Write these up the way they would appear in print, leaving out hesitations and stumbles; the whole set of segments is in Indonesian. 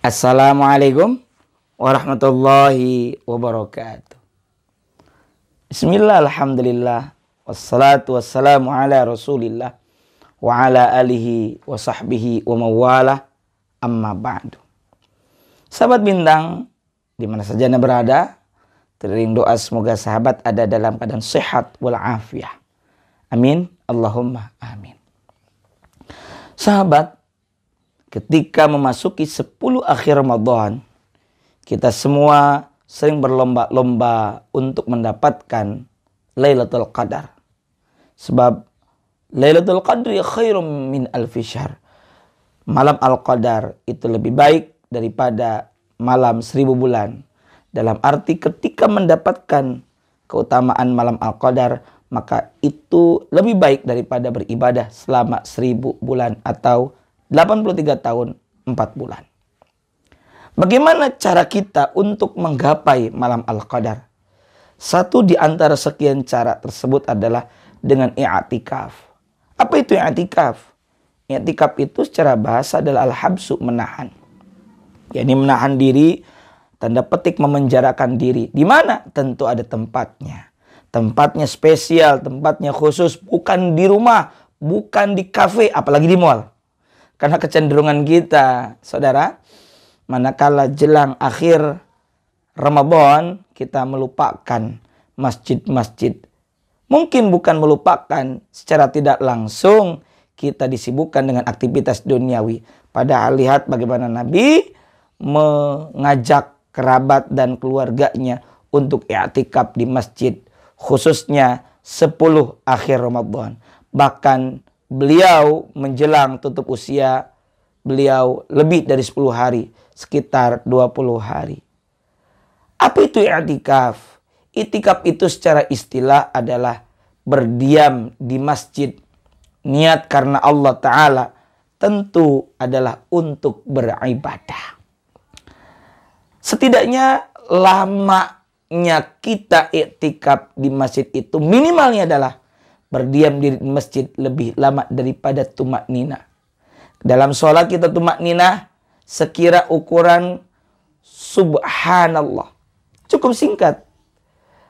Assalamualaikum warahmatullahi wabarakatuh. Bismillah, alhamdulillah, wassalatu wassalamu ala rasulillah wa ala alihi wa sahbihi wa mawala, amma ba'du. Sahabat bintang, di mana saja Anda berada, teriring doa semoga sahabat ada dalam keadaan sehat wal afiyah. Amin, Allahumma amin. Sahabat, ketika memasuki 10 akhir Ramadan, kita semua sering berlomba-lomba untuk mendapatkan Lailatul Qadar. Sebab Lailatul Qadri khairum min alfi syahr. Malam Al-Qadar itu lebih baik daripada malam 1000 bulan. Dalam arti ketika mendapatkan keutamaan malam Al-Qadar, maka itu lebih baik daripada beribadah selama 1000 bulan atau 83 tahun 4 bulan. Bagaimana cara kita untuk menggapai malam Al-Qadar? Satu di antara sekian cara tersebut adalah dengan i'tikaf. Apa itu i'tikaf? I'tikaf itu secara bahasa adalah al-habsu, menahan. yakni menahan diri, tanda petik memenjarakan diri. Di mana? Tentu ada tempatnya. Tempatnya spesial, tempatnya khusus, bukan di rumah, bukan di kafe, apalagi di mall. Karena kecenderungan kita, saudara, manakala jelang akhir Ramadan, kita melupakan masjid-masjid. Mungkin bukan melupakan, secara tidak langsung kita disibukkan dengan aktivitas duniawi. Padahal lihat bagaimana Nabi mengajak kerabat dan keluarganya untuk i'tikaf di masjid, khususnya 10 akhir Ramadan. Bahkan beliau menjelang tutup usia, beliau lebih dari 10 hari, sekitar 20 hari. Apa itu i'tikaf? I'tikaf itu secara istilah adalah berdiam di masjid. Niat karena Allah Ta'ala tentu adalah untuk beribadah. Setidaknya lamanya kita i'tikaf di masjid itu minimalnya adalah berdiam diri di masjid lebih lama daripada tumakninah. Dalam sholat kita tumakninah sekira ukuran subhanallah. Cukup singkat.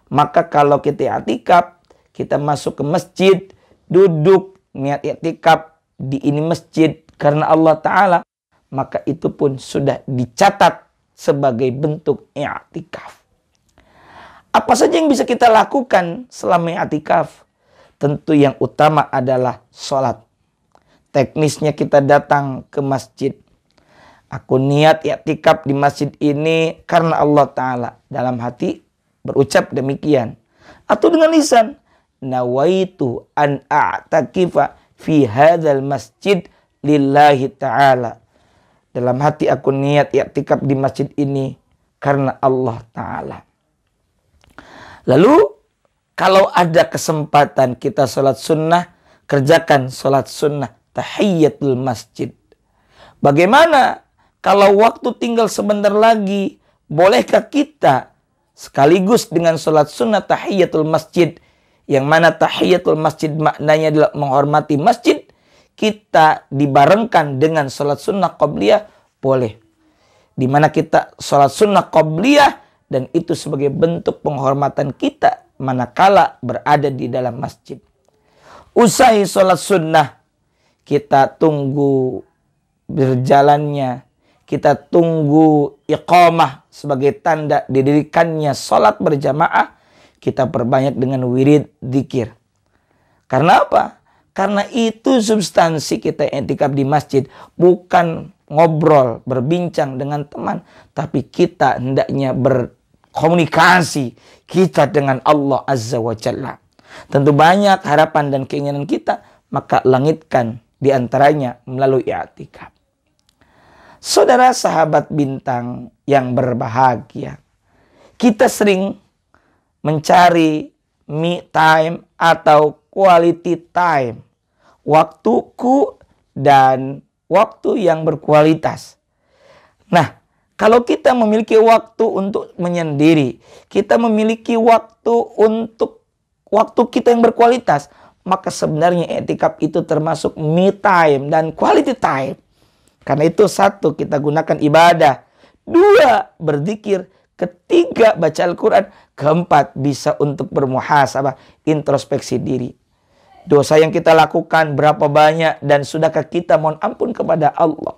Maka kalau kita i'tikaf, kita masuk ke masjid, duduk, niat i'tikaf di ini masjid karena Allah Ta'ala, maka itu pun sudah dicatat sebagai bentuk i'tikaf. Apa saja yang bisa kita lakukan selama i'tikaf? Tentu yang utama adalah sholat. Teknisnya kita datang ke masjid. Aku niat i'tikaf di masjid ini karena Allah Ta'ala. Dalam hati berucap demikian. Atau dengan lisan. Nawaitu an a'takifa fi hadzal masjid lillahi ta'ala. Dalam hati aku niat i'tikaf di masjid ini karena Allah Ta'ala. Lalu kalau ada kesempatan kita sholat sunnah, kerjakan sholat sunnah tahiyyatul masjid. Bagaimana kalau waktu tinggal sebentar lagi, bolehkah kita sekaligus dengan sholat sunnah tahiyyatul masjid, yang mana tahiyyatul masjid maknanya adalah menghormati masjid, kita dibarengkan dengan sholat sunnah qabliyah? Boleh. Di mana kita sholat sunnah qabliyah, dan itu sebagai bentuk penghormatan kita manakala berada di dalam masjid. Usai sholat sunnah, kita tunggu berjalannya, kita tunggu iqamah sebagai tanda didirikannya sholat berjamaah, kita perbanyak dengan wirid zikir. Karena apa? Karena itu substansi kita i'tikaf di masjid, bukan ngobrol, berbincang dengan teman, tapi kita hendaknya berkomunikasi kita dengan Allah Azza wa Jalla. Tentu banyak harapan dan keinginan kita, maka langitkan diantaranya melalui i'tikaf. Saudara sahabat bintang yang berbahagia, kita sering mencari me time atau quality time, waktuku dan waktu yang berkualitas. Nah, kalau kita memiliki waktu untuk menyendiri, kita memiliki waktu untuk waktu kita yang berkualitas, maka sebenarnya i'tikaf itu termasuk me time dan quality time. Karena itu satu, kita gunakan ibadah 2, berzikir. Ketiga, baca Al-Quran. Keempat, bisa untuk bermuhasabah, introspeksi diri. Dosa yang kita lakukan berapa banyak dan sudahkah kita mohon ampun kepada Allah?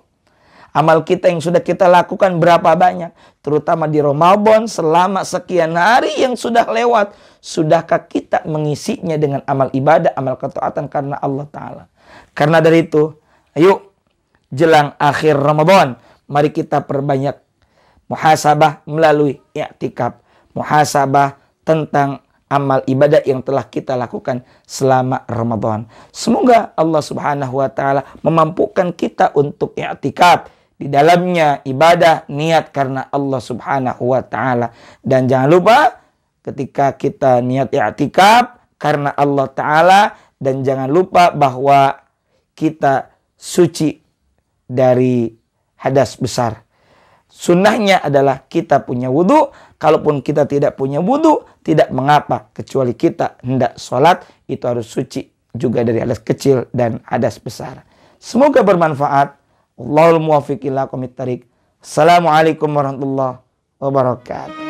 Amal kita yang sudah kita lakukan berapa banyak? Terutama di Ramadan selama sekian hari yang sudah lewat. Sudahkah kita mengisinya dengan amal ibadah, amal ketaatan karena Allah Ta'ala? Karena dari itu, ayo jelang akhir Ramadan, mari kita perbanyak muhasabah melalui i'tikaf. Muhasabah tentang amal ibadah yang telah kita lakukan selama Ramadan. Semoga Allah Subhanahu wa taala memampukan kita untuk i'tikaf. Di dalamnya ibadah niat karena Allah Subhanahu wa taala. Dan jangan lupa ketika kita niat i'tikaf karena Allah taala, dan jangan lupa bahwa kita suci dari hadas besar. Sunnahnya adalah kita punya wudhu. Kalaupun kita tidak punya wudhu, tidak mengapa. Kecuali kita hendak sholat, itu harus suci juga dari hadas kecil dan hadas besar. Semoga bermanfaat. Allahul muwaffiq ila aqwamit thariq. Assalamualaikum warahmatullahi wabarakatuh.